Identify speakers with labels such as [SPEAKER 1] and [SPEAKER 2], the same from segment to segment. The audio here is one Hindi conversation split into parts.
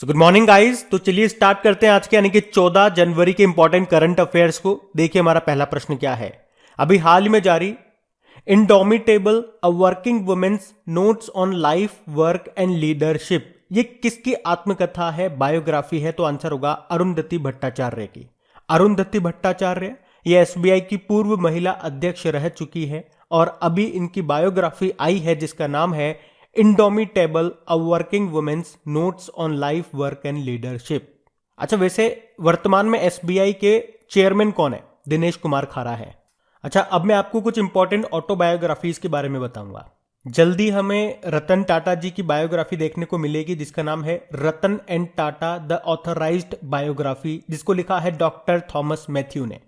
[SPEAKER 1] So good morning guys. तो चलिए स्टार्ट करते हैं आज के यानी कि 14 जनवरी के इंपॉर्टेंट करंट अफेयर्स को। देखिए हमारा पहला प्रश्न क्या है। अभी हाल ही में जारी indomitable a working women's notes on life work and leadership, ये किसकी आत्मकथा है, बायोग्राफी है? तो आंसर होगा अरुंधति भट्टाचार्य की। अरुंधति भट्टाचार्य ये एसबीआई की पूर्व महिला अध्यक्ष रह चुकी है और अभी इनकी बायोग्राफी आई है जिसका नाम है indomitable a working women's notes on life work and leadership. अच्छा, वैसे वर्तमान में एसबीआई के चेयरमैन कौन है? दिनेश कुमार खारा है। अच्छा, अब मैं आपको कुछ इंपॉर्टेंट ऑटोबायोग्राफीज के बारे में बताऊंगा। जल्दी हमें रतन टाटा जी की बायोग्राफी देखने को मिलेगी जिसका नाम है Ratan and Tata the authorised biography, जिसको लिखा है डॉक्टर थॉमस मैथ्यू ने।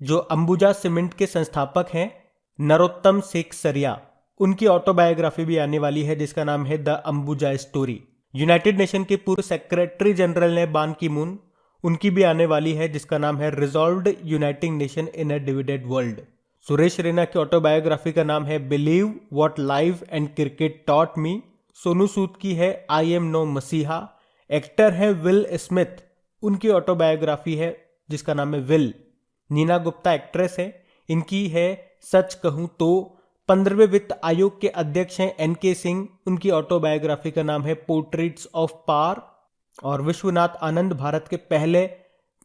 [SPEAKER 1] जो अंबुजा सीमेंट के संस्थापक हैं नरोत्तम सेकसरिया, उनकी ऑटोबायोग्राफी भी आने वाली है जिसका नाम है the Ambuja story. United nation के पूर्व सेक्रेटरी जनरल ने बान की मून, उनकी भी आने वाली है जिसका नाम है resolved uniting nation in a divided world. Suresh Raina की ऑटोबायोग्राफी का नाम है believe what life and cricket taught me. Sonu Sood की है I am no messiah. Actor है विल स्मिथ, उनकी ऑटोबायोग्राफी है जिसका नाम है विल। नीना गुप्ता एक्ट्रेस है, इनकी है सच कहूं तो। 15वें वित्त आयोग के अध्यक्ष हैं एनके सिंह, उनकी ऑटोबायोग्राफी का नाम है पोर्ट्रेट्स ऑफ पावर। और विश्वनाथ आनंद भारत के पहले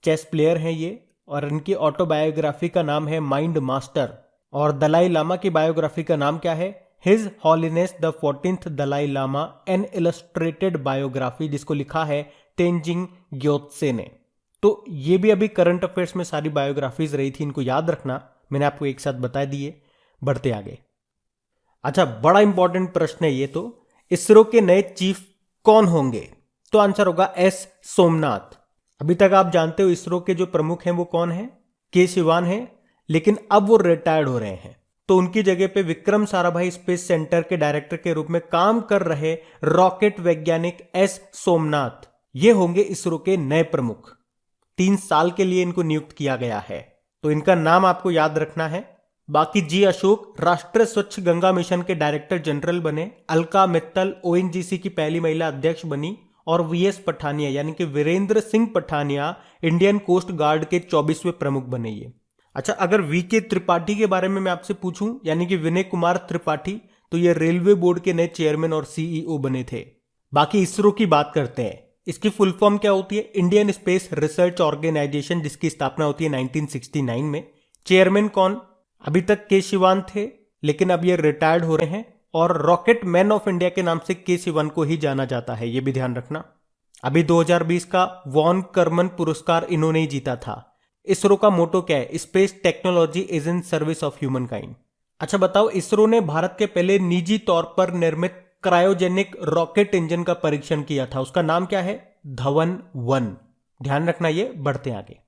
[SPEAKER 1] चेस प्लेयर हैं ये, और इनकी ऑटोबायोग्राफी का नाम है माइंड मास्टर। और दलाई लामा की बायोग्राफी का नाम क्या है? His holiness the 14th Dalai Lama an illustrated biography, जिसको लिखा है तेंजिंग ग्योत्से ने। तो ये भी अभी करंट अफेयर्स में सारी बायोग्राफीज रही थी, इनको याद रखना, मैंने आपको एक साथ बता दिए। बढ़ते आगे। अच्छा, बड़ा इंपॉर्टेंट प्रश्न है ये तो। इसरो के नए चीफ कौन होंगे? तो आंसर होगा एस सोमनाथ। अभी तक आप जानते हो इसरो के जो प्रमुख हैं वो कौन है? के सिवान है, लेकिन अब वो रिटायर्ड हो रहे हैं। तो उनकी जगह पे विक्रम साराभाई स्पेस सेंटर के डायरेक्टर के रूप में काम कर रहे रॉकेट वैज्ञानिक एस सोमनाथ, ये होंगे इसरो के नए प्रमुख। 3 साल के लिए इनको नियुक्त किया गया है, तो इनका नाम आपको याद रखना है। बाकी जी अशोक राष्ट्रीय स्वच्छ गंगा मिशन के डायरेक्टर जनरल बने। अलका मित्तल ओएनजीसी की पहली महिला अध्यक्ष बनी। और वीएस पठानिया यानी कि Virendra Singh Pathania Indian coast guard के 24वें प्रमुख बने ये। अच्छा, अगर वीके त्रिपाठी के बारे में मैं आपसे पूछूं, यानी कि विनय कुमार त्रिपाठी, तो ये रेलवे बोर्ड के नए चेयरमैन और सीईओ बने थे। बाकी इसरो की बात करते हैं। इसकी फुल फॉर्म क्या होती है? इंडियन स्पेस रिसर्च ऑर्गेनाइजेशन, जिसकी स्थापना होती है 1969 में। चेयरमैन कौन? अभी तक के शिवान थे, लेकिन अब ये रिटायर्ड हो रहे हैं। और रॉकेट मैन ऑफ इंडिया के नाम से के सिवन को ही जाना जाता है, ये भी ध्यान रखना। अभी 2020 का वॉन कर्मन पुरस्कार इन्होंने ही जीता था। इसरो का मोटो क्या है? Space technology is in service of human kind. अच्छा बताओ, इसरो ने भारत के पहले निजी तौर पर निर्मित क्रायोजेनिक रॉकेट इंजन का परीक्षण किया था, उसका नाम क्या है? धवन 1। ध्यान रखना ये। बढ़ते आगे।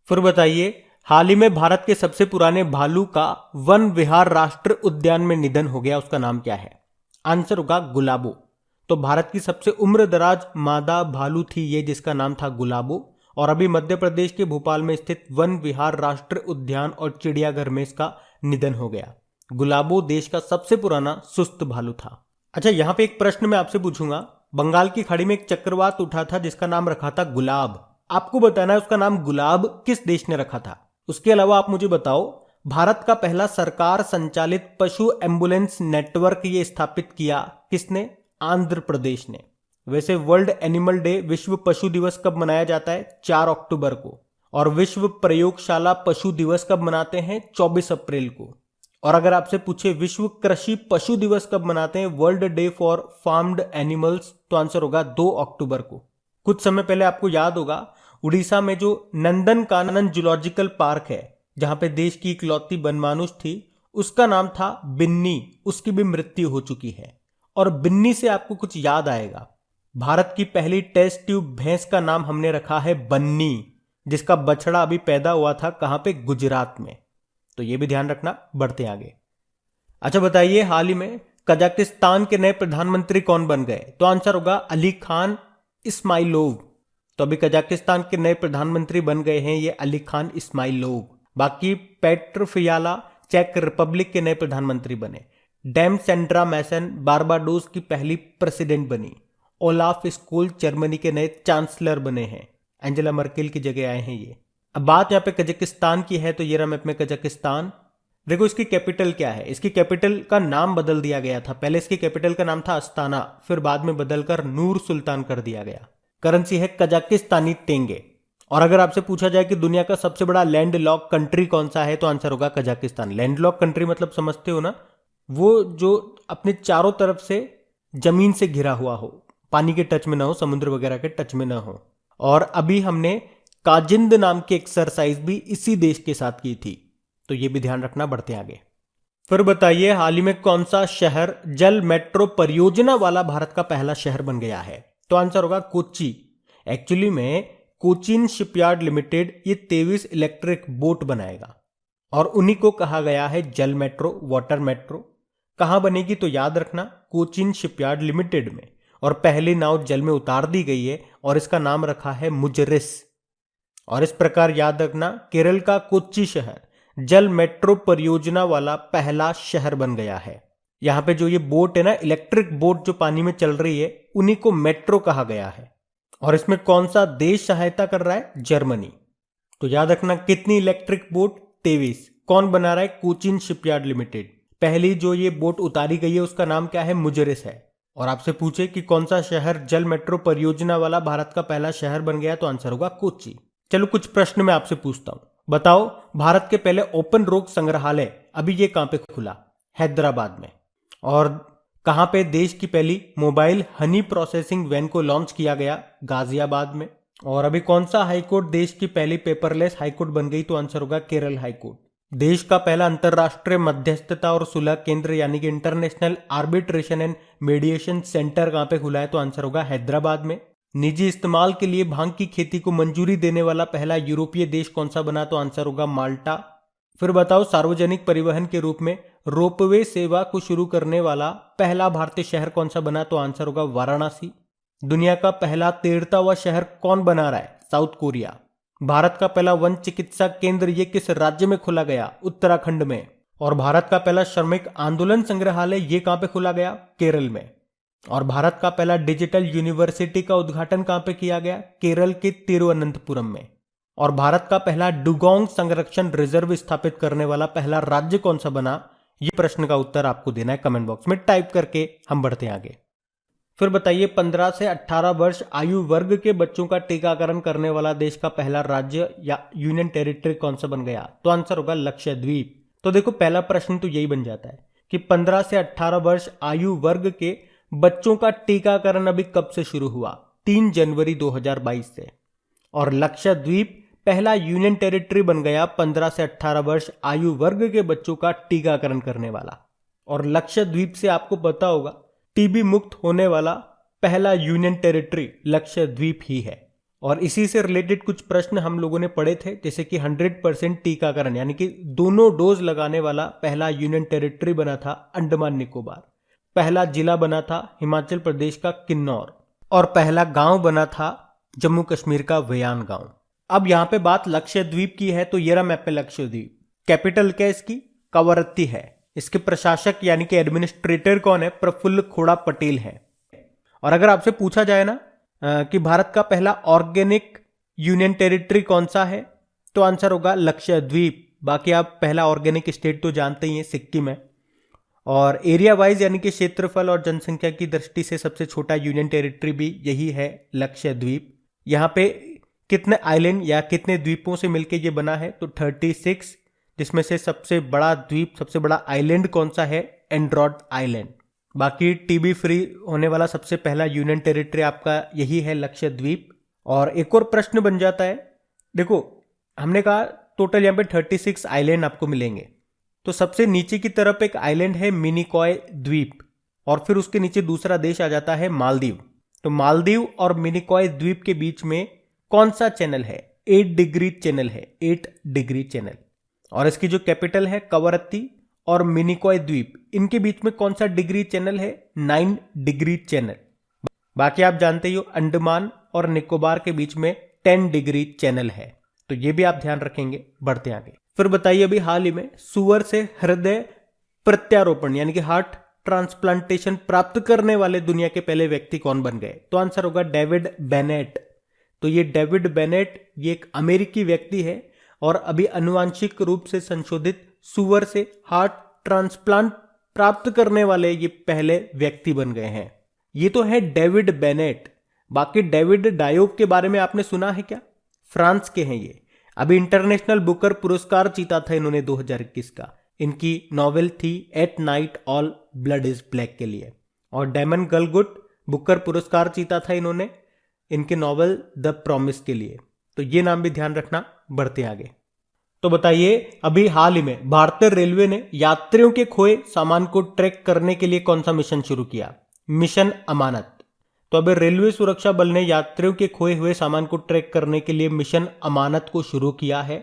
[SPEAKER 1] फिर बताइए, हाल ही में भारत के सबसे पुराने भालू का वन विहार राष्ट्र उद्यान में निधन हो गया, उसका नाम क्या है? आंसर होगा गुलाबो। तो भारत की सबसे उम्रदराज मादा भालू थी ये, जिसका नाम था गुलाबो। और अभी मध्य प्रदेश के भोपाल में स्थित वन विहार राष्ट्र उद्यान और चिड़ियाघर में इसका निधन हो गया। गुलाबो देश का सबसे पुराना सुस्त भालू था। अच्छा, यहां पे एक प्रश्न मैं आपसे पूछूंगा। बंगाल की खाड़ी में एक चक्रवात उठा था जिसका नाम रखा था गुलाब। आपको बताना है उसका नाम गुलाब किस देश ने रखा था। उसके अलावा आप मुझे बताओ, भारत का पहला सरकार संचालित पशु एम्बुलेंस नेटवर्क ये स्थापित किया किसने? आंध्र प्रदेश ने। वैसे वर्ल्ड एनिमल डे, विश्व पशु दिवस कब मनाया जाता है? 4 अक्टूबर को। और विश्व प्रयोगशाला पशु दिवस कब मनाते हैं? 24 अप्रैल को। और अगर आपसे पूछे विश्व कृषि पशु दिवस कब मनाते हैं? World day for farmed animals, तो आंसर होगा 2 अक्टूबर को। कुछ समय पहले आपको याद होगा, उड़ीसा में जो नंदन कानन जूलॉजिकल पार्क है, जहां पे देश की इकलौती बनमानुष थी, उसका नाम था बिन्नी। उसकी भी मृत्यु हो चुकी है। और बिन्नी से आपको कुछ याद आएगा, भारत की पहली टेस्ट ट्यूब भैंस का नाम हमने रखा है बन्नी, जिसका बछड़ा अभी पैदा हुआ था कहां पे? गुजरात में। तो ये भी ध्यान रखना। बढ़ते आगे। अच्छा बताइए, हाल ही में कजाकिस्तान के नए प्रधानमंत्री कौन बन गए? तो आंसर होगा अली खान इस्माइलोव। तो अभी कजाकिस्तान के नए प्रधानमंत्री बन गए हैं ये अली खान इस्माइलोव। बाकी पेट्र फियाला चेक रिपब्लिक के नए प्रधानमंत्री बने। डैम सेंड्रा मैसन बारबाडोस की पहली प्रेसिडेंट बनी। ओलाफ स्कोल जर्मनी के नए चांसलर बने हैं। एंजेला मर्केल की जगह आए हैं ये। अब बात यहाँ पे कजाकिस्तान की है, तो ये रहा मैप में कजाकिस्तान। देखो इसकी कैपिटल क्या है, इसकी कैपिटल का नाम बदल दिया गया था। पहले इसकी कैपिटल का नाम था अस्ताना, फिर बाद में बदलकर नूर सुल्तान कर दिया गया। करेंसी है कजाकिस्तानी टेंगे। और अगर आपसे पूछा जाए कि दुनिया का सबसे बड़ा लैंड लॉक कंट्री कौन सा है, तो आंसर होगा कजाकिस्तान। लैंड लॉक कंट्री मतलब समझते हो ना, वो जो अपने चारों तरफ से जमीन से घिरा हुआ हो, पानी के टच में ना हो, समुद्र वगैरह के टच में ना हो। और अभी हमने काजिंद नाम की एक्सरसाइज भी इसी देश के साथ की थी, तो ये भी ध्यान रखना। बढ़ते आगे। फिर बताइए, हाल ही में कौन सा शहर जल मेट्रो परियोजना वाला भारत का पहला शहर बन गया है, तो आंसर होगा कोच्चि। एक्चुअली में कोचिन शिपयार्ड लिमिटेड ये 23 इलेक्ट्रिक बोट बनाएगा और उन्हीं को कहा गया है जल मेट्रो, वाटर मेट्रो। कहां बनेगी, तो याद रखना कोचिन शिपयार्ड लिमिटेड में। और पहली नाव जल में उतार दी गई है और इसका नाम रखा है मुजरिस। और इस प्रकार याद रखना, केरल का कोच्चि शहर जल मेट्रो परियोजना वाला पहला शहर बन गया है। यहां पे जो ये बोट है ना, इलेक्ट्रिक बोट जो पानी में चल रही है, उन्हीं को मेट्रो कहा गया है। और इसमें कौन सा देश सहायता कर रहा है, जर्मनी। तो याद रखना कितनी इलेक्ट्रिक बोट, 23। कौन बना रहा है, कोचिन शिपयार्ड लिमिटेड। पहली जो ये बोट उतारी गई है उसका नाम क्या है, मुजरिस है। और आपसे पूछे कि कौन सा शहर जल मेट्रो परियोजना वाला भारत का पहला शहर बन गया, तो आंसर होगा कोच्चि। चलो कुछ प्रश्न मैं आपसे पूछता हूं। बताओ, भारत के पहले ओपन रोग संग्रहालय अभी ये कहां पे खुला, हैदराबाद में। और कहां पे देश की पहली मोबाइल हनी प्रोसेसिंग वैन को लॉन्च किया गया, गाजियाबाद में। और अभी कौन सा हाईकोर्ट देश की पहली पेपरलेस हाईकोर्ट बन गई, तो आंसर होगा केरल हाईकोर्ट। देश का पहला अंतरराष्ट्रीय मध्यस्थता और सुलह केंद्र यानी कि international arbitration and mediation centre कहां पे खुला है, तो आंसर होगा हैदराबाद में। निजी इस्तेमाल के लिए भांग की खेती को मंजूरी देने वाला पहला यूरोपीय देश कौन सा बना, तो आंसर होगा माल्टा। फिर बताओ, सार्वजनिक परिवहन के रूप में रोपवे सेवा को शुरू करने वाला पहला भारतीय शहर कौन सा बना, तो आंसर होगा वाराणसी। दुनिया का पहला तैरता हुआ शहर कौन बना रहा है, साउथ कोरिया। भारत का पहला वन चिकित्सा केंद्र ये किस राज्य में खोला गया, उत्तराखंड में। और भारत का पहला श्रमिक आंदोलन संग्रहालय ये कहां पे खोला गया, केरल में। और भारत का पहला डिजिटल यूनिवर्सिटी का उद्घाटन कहां पे किया गया, केरल के तिरुवनंतपुरम में। और भारत का पहला डुगोंग संरक्षण रिजर्व स्थापित करने वाला पहला राज्य कौन सा बना, ये प्रश्न का उत्तर आपको देना है कमेंट बॉक्स में टाइप करके। हम बढ़ते हैं आगे। फिर बताइए, 15 से 18 वर्ष आयु वर्ग के बच्चों का टीकाकरण करने वाला देश का पहला राज्य या यूनियन टेरिटरी कौन सा बन गया, तो आंसर होगा लक्षद्वीप। तो देखो पहला प्रश्न तो यही बन जाता है कि 15 से 18 वर्ष आयु वर्ग के बच्चों का टीकाकरण अभी कब से शुरू हुआ, 3 जनवरी 2022 से। और लक्षद्वीप पहला यूनियन टेरिटरी बन गया 15 से 18 वर्ष आयु वर्ग के बच्चों का टीकाकरण करने वाला। और लक्षद्वीप से आपको पता होगा टीबी मुक्त होने वाला पहला यूनियन टेरिटरी लक्षद्वीप ही है। और इसी से रिलेटेड कुछ प्रश्न हम लोगों ने पढ़े थे, जैसे कि 100% टीकाकरण यानी कि दोनों डोज लगाने वाला पहला यूनियन टेरिटरी बना था अंडमान निकोबार। पहला जिला बना था हिमाचल प्रदेश का किन्नौर। और पहला गांव बना था जम्मू कश्मीर का वयान गांव। अब यहां पे बात लक्षद्वीप की है, तो ये रहा मैप पे लक्षद्वीप। कैपिटल क्या इसकी, कवरत्ती है। इसके प्रशासक यानी कि एडमिनिस्ट्रेटर कौन है, प्रफुल्ल खोड़ा पटेल है। और अगर आपसे पूछा जाए ना कि भारत का पहला ऑर्गेनिक यूनियन टेरिटरी कौन सा है, तो आंसर होगा लक्षद्वीप। बाकी आप पहला ऑर्गेनिक स्टेट तो जानते ही हैं, सिक्किम है। और एरिया वाइज यानी कि क्षेत्रफल और जनसंख्या की दृष्टि से सबसे छोटा यूनियन टेरिटरी भी यही है, लक्षद्वीप। यहाँ पे कितने आइलैंड या कितने द्वीपों से मिलकर ये बना है, तो 36, जिसमें से सबसे बड़ा द्वीप, सबसे बड़ा आइलैंड कौन सा है, एंड्रोड आइलैंड। बाकी टीबी फ्री होने वाला सबसे पहला यूनियन टेरिटरी आपका यही है, लक्षद्वीप। और एक और प्रश्न बन जाता है, देखो हमने कहा टोटल यहाँ पे 36 आइलैंड आपको मिलेंगे, तो सबसे नीचे की तरफ एक आइलैंड है मिनिकॉय द्वीप, और फिर उसके नीचे दूसरा देश आ जाता है मालदीव। तो मालदीव और मिनिकॉय द्वीप के बीच में कौन सा चैनल है, 8 डिग्री चैनल है, 8 डिग्री चैनल। और इसकी जो कैपिटल है कवरत्ती और मिनिकॉय द्वीप, इनके बीच में कौन सा डिग्री चैनल है, 9 डिग्री चैनल। बाकी आप जानते ही हो अंडमान और निकोबार के बीच में 10 डिग्री चैनल है, तो ये भी आप ध्यान रखेंगे। बढ़ते आगे। फिर बताइए, अभी हाल ही में सुअर से हृदय प्रत्यारोपण यानी कि हार्ट ट्रांसप्लांटेशन प्राप्त करने वाले दुनिया के पहले व्यक्ति कौन बन गए? तो आंसर होगा डेविड बेनेट। तो ये डेविड बेनेट ये एक अमेरिकी व्यक्ति है और अभी आनुवांशिक रूप से संशोधित सुअर से हार्ट ट्रांसप्लांट प्राप्त करने वाले ये पहले व्यक्ति बन गए हैं। ये तो है डेविड बेनेट। बाकी डेविड डायोब के बारे में आपने सुना है क्या? फ्रांस के हैं ये। अभी इंटरनेशनल बुकर पुरस्कार जीता था इन्होंने 2021 का। इनकी नॉवेल थी at night all blood is black के लिए। और डैमन गलगुट बुकर पुरस्कार जीता था इन्होंने इनके नॉवेल द प्रॉमिस के लिए। तो ये नाम भी ध्यान रखना। बढ़ते आगे। तो बताइए अभी हाल ही में भारतीय रेलवे ने यात्रियों के खोए सामान को ट्रैक करने के लिए कौन सा मिशन शुरू किया? मिशन अमानत। तो अभी रेलवे सुरक्षा बल ने यात्रियों के खोए हुए सामान को ट्रैक करने के लिए मिशन अमानत को शुरू किया है।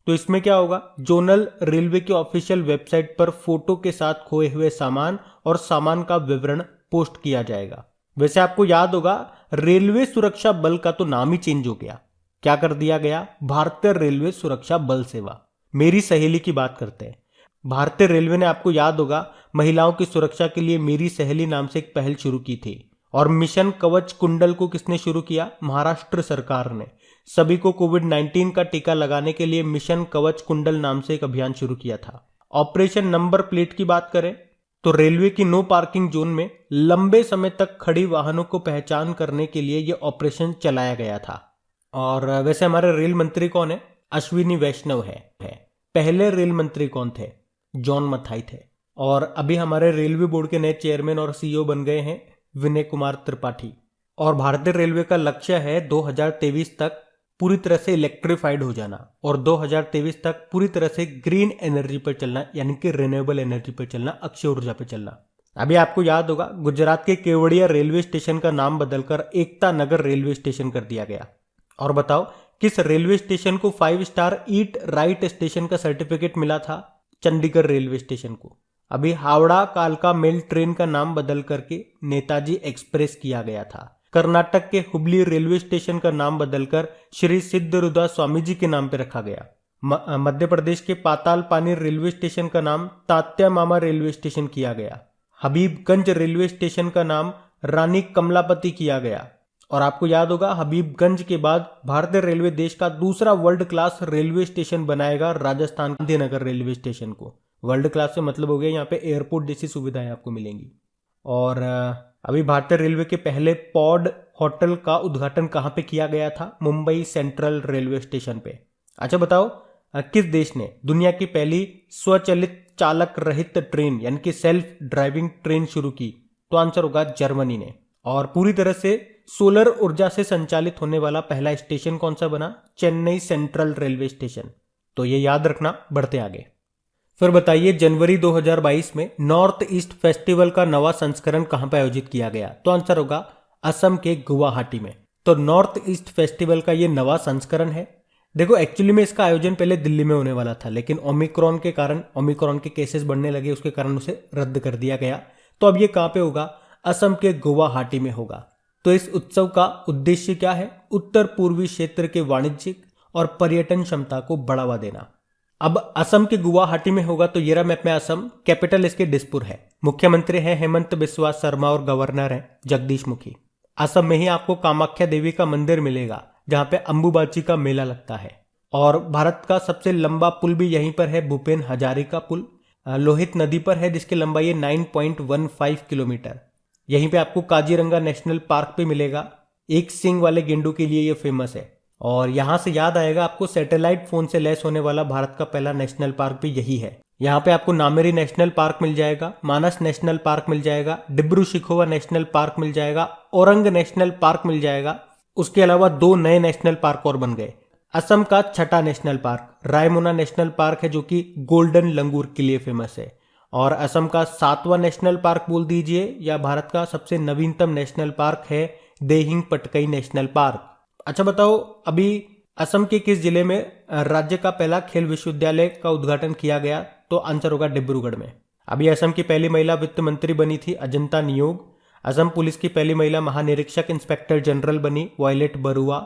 [SPEAKER 1] तो इसमें क्या होगा? जोनल रेलवे की ऑफिशियल वेबसाइट पर फोटो के साथ खोए हुए सामान और सामान का विवरण पोस्ट किया जाएगा। वैसे आपको याद होगा रेलवे सुरक्षा बल का तो नाम ही चेंज हो गया। क्या कर दिया गया? भारतीय रेलवे सुरक्षा बल सेवा। मेरी सहेली की बात करते हैं। भारतीय रेलवे ने आपको याद होगा महिलाओं की सुरक्षा के लिए मेरी सहेली नाम से एक पहल शुरू की थी। और मिशन कवच कुंडल को किसने शुरू किया? महाराष्ट्र सरकार ने। सभी को कोविड-19 का टीका लगाने के लिए मिशन कवच कुंडल नाम से एक अभियान शुरू किया था। ऑपरेशन नंबर प्लेट की बात करें तो रेलवे की नो पार्किंग जोन में लंबे समय तक खड़ी वाहनों को पहचान करने के लिए यह ऑपरेशन चलाया गया था। और वैसे हमारे रेल मंत्री कौन है? अश्विनी वैष्णव है। पहले रेल मंत्री कौन थे? जॉन मथाई थे। और अभी हमारे रेलवे बोर्ड के नए चेयरमैन और सीईओ बन गए हैं विनय कुमार त्रिपाठी। और भारतीय रेलवे का लक्ष्य है 2023 तक पूरी तरह से इलेक्ट्रिफाइड हो जाना और 2023 तक पूरी तरह से ग्रीन एनर्जी पर चलना, यानी कि रिन्यूएबल एनर्जी पर चलना, अक्षय ऊर्जा पर चलना। अभी आपको याद होगा गुजरात के केवड़िया रेलवे स्टेशन का नाम बदलकर एकता नगर रेलवे स्टेशन कर दिया गया। और बताओ किस रेलवे स्टेशन को 5 स्टार ईट राइट स्टेशन का सर्टिफिकेट मिला था? चंडीगढ़ रेलवे स्टेशन को। अभी हावड़ा कालका मेल ट्रेन का नाम बदल करके नेताजी एक्सप्रेस किया गया था। कर्नाटक के हुबली रेलवे स्टेशन का नाम बदलकर श्री सिद्धरुद्र स्वामी जी के नाम पर रखा गया। मध्य प्रदेश के पाताल पानी रेलवे स्टेशन का नाम तात्या मामा रेलवे स्टेशन किया गया। हबीबगंज रेलवे स्टेशन का नाम रानी कमलापति किया गया। और आपको याद होगा हबीबगंज के बाद भारतीय रेलवे देश का दूसरा वर्ल्ड क्लास रेलवे स्टेशन बनाएगा राजस्थान गांधीनगर रेलवे स्टेशन को। वर्ल्ड क्लास से मतलब हो गया यहाँ पे एयरपोर्ट जैसी सुविधाएं आपको मिलेंगी। और अभी भारतीय रेलवे के पहले पॉड होटल का उद्घाटन कहाँ पे किया गया था? मुंबई सेंट्रल रेलवे स्टेशन पे। अच्छा बताओ किस देश ने दुनिया की पहली स्वचालित चालक रहित ट्रेन यानी कि सेल्फ ड्राइविंग ट्रेन शुरू की? तो आंसर होगा जर्मनी ने। और पूरी तरह से सोलर ऊर्जा से संचालित होने वाला पहला स्टेशन कौन सा बना? Chennai central railway station. तो ये याद रखना। बढ़ते आगे। फिर बताइए जनवरी 2022 में नॉर्थ ईस्ट फेस्टिवल का नवा संस्करण कहां पर आयोजित किया गया? तो आंसर होगा असम के गुवाहाटी में। तो नॉर्थ ईस्ट फेस्टिवल का ये नवा संस्करण है। देखो एक्चुअली में इसका आयोजन पहले दिल्ली में होने वाला था, लेकिन ओमिक्रॉन के कारण ओमिक्रॉन के केसेस बढ़ने लगे, उसके कारण उसे रद्द कर दिया गया। तो अब ये कहां पे होगा? असम के गुवाहाटी में होगा। तो इस उत्सव का उद्देश्य क्या है? उत्तर पूर्वी क्षेत्र के वाणिज्यिक और पर्यटन क्षमता को बढ़ावा देना। अब असम के गुवाहाटी में होगा। तो ये रहा मैप में असम। कैपिटल इसके दिसपुर है। मुख्यमंत्री है हेमंत बिस्वा शर्मा और गवर्नर है जगदीश मुखी। असम में ही आपको कामाख्या देवी का मंदिर मिलेगा जहां पे अंबुबाची का मेला लगता है। और भारत का सबसे लंबा पुल भी यहीं पर है, भूपेन हजारिका पुल लोहित नदी पर है, जिसकी लंबाई है 9.15 किलोमीटर। यहीं पे आपको काजीरंगा नेशनल पार्क भी मिलेगा। एक सींग वाले गेंडों के लिए ये फेमस है। और यहां से याद आएगा आपको सैटेलाइट फोन से लैस होने वाला भारत का पहला नेशनल पार्क भी यही है। यहाँ पे आपको नामेरी नेशनल पार्क मिल जाएगा, मानस नेशनल पार्क मिल जाएगा, डिब्रू शिखोवा नेशनल पार्क मिल जाएगा, औरंग नेशनल पार्क मिल जाएगा। उसके अलावा 2 नए नेशनल पार्क और बन गए। असम का छठा national park Raimona national park है, जो कि गोल्डन लंगूर के लिए फेमस है। और असम का 7वां नेशनल पार्क बोल दीजिए, या भारत का सबसे नवीनतम नेशनल पार्क है देहिंग पटकई नेशनल पार्क। अच्छा बताओ अभी असम के किस जिले में राज्य का पहला खेल विश्वविद्यालय का उद्घाटन किया गया? तो आंसर होगा डिब्रूगढ़ में। अभी असम की पहली महिला वित्त मंत्री बनी थी अजंता नियोग। असम पुलिस की पहली महिला महानिरीक्षक इंस्पेक्टर जनरल बनी वॉयलेट बरुआ।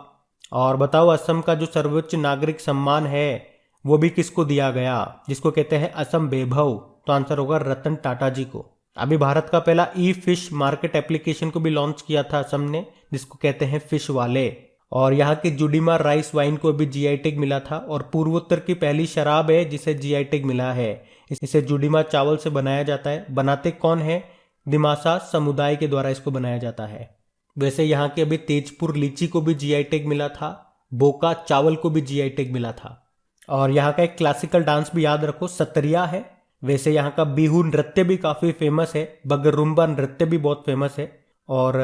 [SPEAKER 1] और बताओ असम का जो सर्वोच्च नागरिक सम्मान है वो भी किसको दिया गया, जिसको कहते हैं असम वैभव? तो आंसर होगा रतन टाटा जी को। अभी भारत का पहला ई फिश मार्केट एप्लीकेशन को भी लॉन्च किया था असम ने, जिसको कहते हैं फिश वाले। और यहाँ के जुडीमा राइस वाइन को भी जीआई टैग मिला था, और पूर्वोत्तर की पहली शराब है जिसे जीआई टैग मिला है। इसे जुडीमा चावल से बनाया जाता है। बनाते कौन है? दिमासा समुदाय के द्वारा इसको बनाया जाता है। वैसे यहाँ के अभी तेजपुर लीची को भी जीआई टैग मिला था, बोका चावल को भी जीआई टैग मिला था। और यहाँ का एक क्लासिकल डांस भी याद रखो, सतरिया है। वैसे यहाँ का बिहू नृत्य भी काफी फेमस है, बगरुम्बा नृत्य भी बहुत फेमस है। और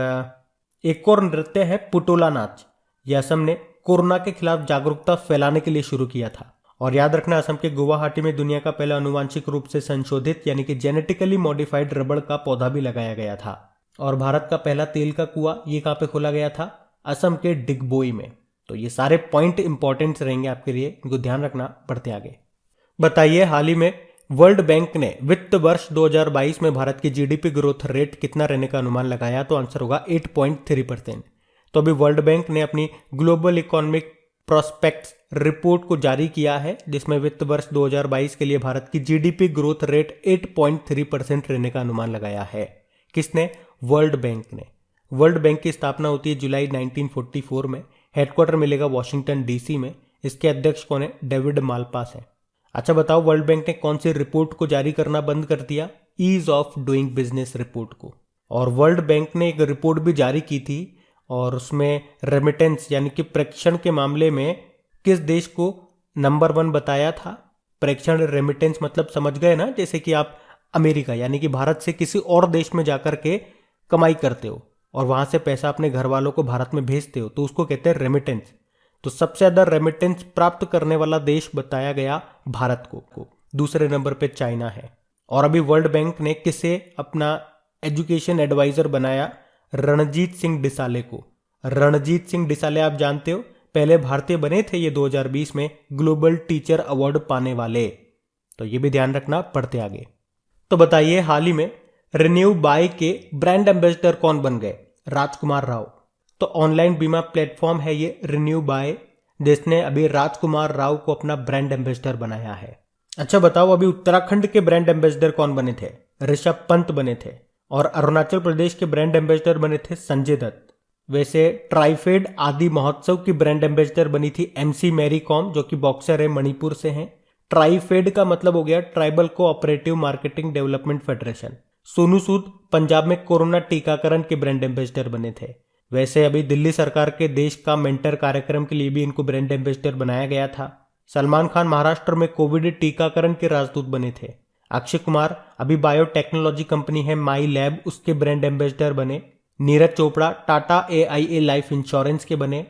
[SPEAKER 1] एक और नृत्य है पुटोला नाच। यह असम ने कोरोना के खिलाफ जागरूकता फैलाने के लिए शुरू किया था। और याद रखना, असम के गुवाहाटी में दुनिया का पहला अनुवांशिक रूप से संशोधित यानी कि जेनेटिकली मॉडिफाइड रबड़ का पौधा भी लगाया गया था। और भारत का पहला तेल का कुआं ये कहाँ पे खोला गया था? असम के डिगबोई में। तो ये सारे पॉइंट इंपॉर्टेंट रहेंगे आपके लिए, इनको ध्यान रखना। बढ़ते आगे। बताइए, हाल ही में वर्ल्ड बैंक ने वित्त वर्ष 2022 में भारत की जीडीपी ग्रोथ रेट कितना रहने का अनुमान लगाया? तो आंसर होगा 8.3%। तो अभी वर्ल्ड बैंक ने अपनी ग्लोबल इकोनॉमिक प्रोस्पेक्ट्स रिपोर्ट को जारी किया है, जिसमें वित्त वर्ष 2022 के लिए भारत की जीडीपी ग्रोथ रेट 8.3% रहने का अनुमान लगाया है। किसने? वर्ल्ड बैंक ने। वर्ल्ड बैंक की स्थापना होती है जुलाई 1944 में। हेडक्वार्टर मिलेगा वॉशिंगटन डीसी में। इसके अध्यक्ष कौन है? डेविड मालपास है। अच्छा बताओ, वर्ल्ड बैंक ने कौन सी रिपोर्ट को जारी करना बंद कर दिया? Ease of doing business report को। और वर्ल्ड बैंक ने एक रिपोर्ट भी जारी की थी, और उसमें रेमिटेंस यानी कि प्रेषण के मामले में किस देश को नंबर 1 बताया था? प्रेषण रेमिटेंस मतलब समझ गए ना, जैसे कि आप अमेरिका यानी कि भारत से किसी और देश में जाकर के कमाई करते हो और वहां से पैसा अपने घर वालों को भारत में भेजते हो, तो उसको कहते हैं रेमिटेंस। तो सबसे ज्यादा रेमिटेंस प्राप्त करने वाला देश बताया गया भारत को। दूसरे नंबर पे चाइना है। और अभी वर्ल्ड बैंक ने किसे अपना एजुकेशन एडवाइजर बनाया? रणजीत सिंह डिसाले को। रणजीत सिंह डिसाले आप जानते हो, पहले भारतीय बने थे ये 2020 में ग्लोबल टीचर अवार्ड पाने वाले। तो ये भी ध्यान रखना। पढ़ते आगे। तो बताइए, हाल ही में रिन्यू बाय के ब्रांड एम्बेसडर कौन बन गए? राजकुमार राव। तो ऑनलाइन बीमा प्लेटफॉर्म है ये रिन्यू बाय, जिसने अभी राजकुमार राव को अपना ब्रांड एम्बेसडर बनाया है। अच्छा बताओ, अभी उत्तराखंड के ब्रांड एम्बेसडर कौन बने थे? ऋषभ पंत बने थे। और अरुणाचल प्रदेश के ब्रांड एम्बेसडर बने थे संजय दत्त। वैसे ट्राइफेड आदि महोत्सव की ब्रांड एम्बेसडर बनी थी एमसी मैरी कॉम, जो कि बॉक्सर है, मणिपुर से हैं। ट्राइफेड का मतलब हो गया tribal cooperative marketing development federation. Sonu Sood Punjab में कोरोना टीकाकरण के ब्रांड एम्बेसडर बने थे। वैसे अभी दिल्ली सरकार के देश का मेंटर कार्यक्रम के लिए भी इनको ब्रांड एम्बेसडर बनाया गया था। सलमान खान महाराष्ट्र में कोविड टीकाकरण के राजदूत बने थे। अक्षय कुमार अभी बायोटेक्नोलॉजी कंपनी है माई लैब, उसके ब्रांड एम्बेसडर बने। Neeraj Chopra Tata AIA life insurance के बने।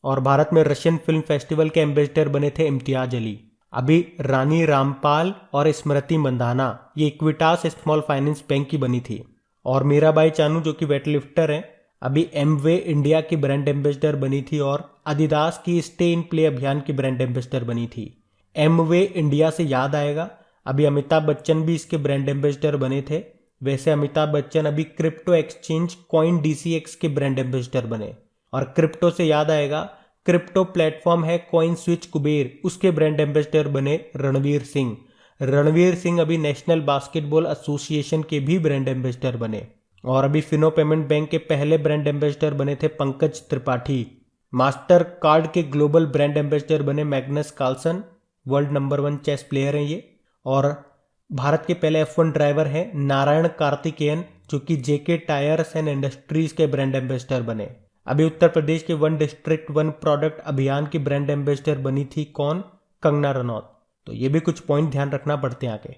[SPEAKER 1] और भारत में रशियन फिल्म फेस्टिवल के एम्बेसडर बने थे इम्तियाज अली। अभी रानी रामपाल और स्मृति मंदाना ये इक्विटास स्मॉल फाइनेंस बैंक की बनी थी। और मीराबाई चानू जो कि वेटलिफ्टर हैं, अभी एमवे इंडिया की ब्रांड एम्बेसडर बनी थी। और adidas की स्टे इन प्ले अभियान की ब्रांड एम्बेसडर बनी थी। एमवे इंडिया से याद आएगा, अभी अमिताभ बच्चन भी इसके ब्रांड एम्बेसडर बने थे। वैसे अमिताभ बच्चन अभी क्रिप्टो एक्सचेंज कॉइन DCX के ब्रांड एम्बेसडर बने। और क्रिप्टो से याद आएगा, क्रिप्टो प्लेटफॉर्म है कॉइन स्विच कुबेर, उसके ब्रांड एम्बेसडर बने रणवीर सिंह। रणवीर सिंह अभी नेशनल बास्केटबॉल एसोसिएशन के भी ब्रांड एम्बेसडर बने। और अभी फिनो पेमेंट बैंक के पहले ब्रांड एम्बेसडर बने थे पंकज त्रिपाठी। मास्टर कार्ड के ग्लोबल ब्रांड एम्बेसडर बने Magnus Carlsen, world number 1 chess player हैं ये। और भारत के पहले F1 ड्राइवर हैं नारायण कार्तिकेयन, जो कि JK टायर्स एंड इंडस्ट्रीज के ब्रांड एम्बेसडर बने। अभी उत्तर प्रदेश के 1 डिस्ट्रिक्ट 1 प्रोडक्ट अभियान की ब्रांड एम्बेसडर बनी थी कौन? कंगना रनौत। तो ये भी कुछ पॉइंट ध्यान रखना पड़ते हैं आगे।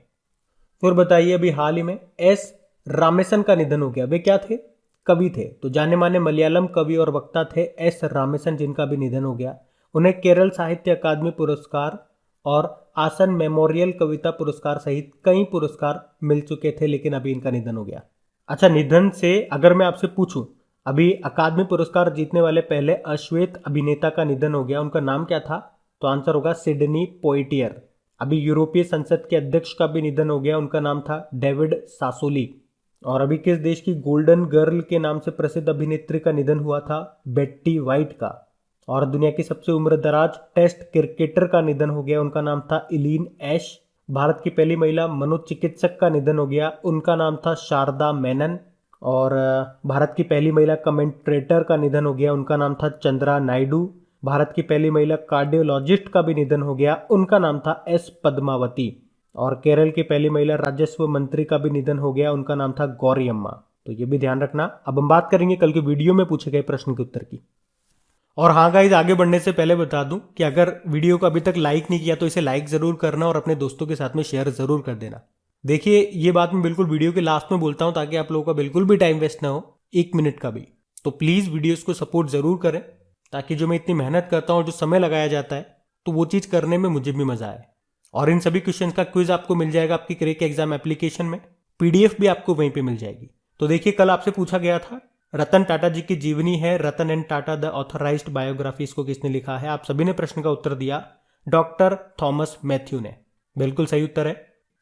[SPEAKER 1] और बताइए, अभी हाल ही में S रामेसन का निधन हो गया। वे क्या थे? कवि थे। तो जाने माने मलयालम कवि और वक्ता थे S रामेसन, जिनका भी निधन हो गया। उन्हें केरल साहित्य अकादमी पुरस्कार और आसन मेमोरियल कविता पुरस्कार सहित कई पुरस्कार मिल चुके थे, लेकिन अभी इनका निधन हो गया। अच्छा, निधन से अगर मैं आपसे पूछूं, अभी अकादमी पुरस्कार जीतने वाले पहले अश्वेत अभिनेता का निधन हो गया, उनका नाम क्या था? तो आंसर होगा सिडनी पोइटियर। अभी यूरोपीय संसद के अध्यक्ष का भी निधन हो गया, उनका नाम था डेविड सासोली। और अभी किस देश की गोल्डन गर्ल के नाम से प्रसिद्ध अभिनेत्री का निधन हुआ था? बेट्टी वाइट का। और दुनिया की सबसे उम्रदराज टेस्ट क्रिकेटर का निधन हो गया, उनका नाम था इलीन एश। भारत की पहली महिला मनोचिकित्सक का निधन हो गया, उनका नाम था शारदा मेनन। और भारत की पहली महिला कमेंट्रेटर का निधन हो गया, उनका नाम था चंद्रा नायडू। भारत की पहली महिला कार्डियोलॉजिस्ट का भी निधन हो गया, उनका नाम था एस पद्मावती। और केरल की पहली महिला राजस्व मंत्री का भी निधन हो गया, उनका नाम था गौरी अम्मा। तो ये भी ध्यान रखना। अब हम बात करेंगे कल के वीडियो में पूछे गए प्रश्न के उत्तर की। और हाँ गाइज, आगे बढ़ने से पहले बता दूं कि अगर वीडियो को अभी तक लाइक नहीं किया तो इसे लाइक जरूर करना और अपने दोस्तों के साथ में शेयर जरूर कर देना। देखिए, ये बात मैं बिल्कुल वीडियो के लास्ट में बोलता हूं ताकि आप लोगों का बिल्कुल भी टाइम वेस्ट ना हो, 1 मिनट का भी। तो प्लीज वीडियोस को सपोर्ट जरूर करें ताकि जो मैं इतनी मेहनत करता हूं, जो समय लगाया जाता है, तो वो चीज करने में मुझे भी मजा आए। और इन सभी क्वेश्चन का क्विज आपको मिल जाएगा आपकी क्रैक एग्जाम एप्लीकेशन में, पीडीएफ भी आपको वहीं पे मिल जाएगी। तो देखिए, कल आपसे पूछा गया था रतन टाटा जी की जीवनी है Ratan and Tata the authorised biography, इसको किसने लिखा है? आप सभी ने प्रश्न का उत्तर दिया डॉक्टर थॉमस मैथ्यू ने। बिल्कुल सही उत्तर है।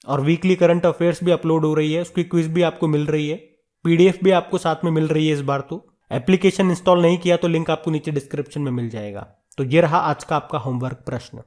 [SPEAKER 1] और वीकली करंट अफेयर्स भी अपलोड हो रही है, उसकी क्विज भी आपको मिल रही है, पीडीएफ भी आपको साथ में मिल रही है इस बार। तो एप्लीकेशन इंस्टॉल नहीं किया तो लिंक आपको नीचे डिस्क्रिप्शन में मिल जाएगा। तो ये रहा आज का आपका होमवर्क प्रश्न।